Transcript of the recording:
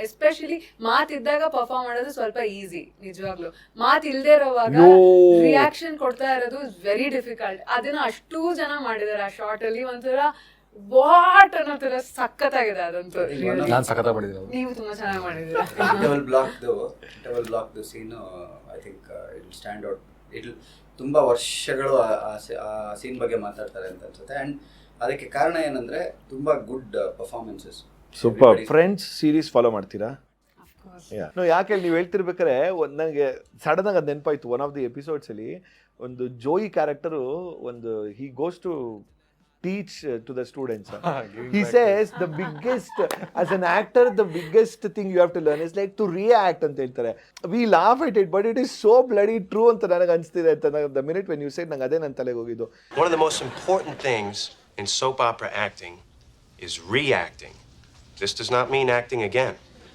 Especially ಮಾತಿದ್ದಾಗ perform ಮಾಡೋದು ಸ್ವಲ್ಪ easy, ನಿಜವಾಗ್ಲು ಮಾತು ಇಲ್ದೇ ಇರೋವಾಗ ರಿಯಾಕ್ಷನ್ ಕೊಡ್ತಾ ಇರೋದು ಇಸ್ ವೆರಿ ಡಿಫಿಕಲ್ಟ್. ಅದನ್ನ ಅಷ್ಟೂ ಜನ ಮಾಡಿದಾರೆ ಆ ಶಾರ್ಟ್ ಅಲ್ಲಿ, ಒಂಥರ ವಾಟ್ ಅನ್ನೋ ತರ ಸಖತ್ತಾಗಿದೆ ಅದಂತೂ. ನಾನು ಸಖತ್ತಾಗಿ ಮಾಡಿದ್ದೀನಿ. ನೀವು ತುಂಬಾ ಚೆನ್ನಾಗಿ ಮಾಡಿದ್ದೀರಾ. Interval block the scene I think it will stand out. It ತುಂಬಾ ವರ್ಷಗಳು ಆ ಸೀನ್ ಬಗ್ಗೆ ಮಾತಾಡ್ತಾರೆ ಅಂತ ಅನ್ಸುತ್ತೆ. ಆ್ಯಂಡ್ ಅದಕ್ಕೆ ಕಾರಣ ಏನಂದ್ರೆ ತುಂಬಾ good performances. Super. Friends series follow ಮಾಡ್ತೀರಾ? ಯಾಕೆ ನೀವು ಹೇಳ್ತಿರ್ಬೇಕಾರೆ ನನಗೆ ಸಡನ್ ಆಗಿ ಅದು ನೆನಪಾಯ್ತು. ಒನ್ ಆಫ್ ದಿ ಎಪಿಸೋಡ್ಸ್ ಅಲ್ಲಿ ಒಂದು ಜೋಯಿ ಕ್ಯಾರೆಕ್ಟರು ಒಂದು he goes to teach to the students. He says the biggest, as an actor, the biggest thing you have to learn is like to react ಅಂತ ಹೇಳ್ತಾರೆ. We laugh at it, but it is so bloody true ಅಂತ ನನಗೆ ಅನಿಸ್ತಿದೆ ಅಂತ. The minute when you said, ನಂಗೆ ಅದೇ ನನ್ನ ತಲೆಗೆ ಹೋಗಿದ್ದು. One of the most important things in soap opera acting is reacting. This does not mean acting again.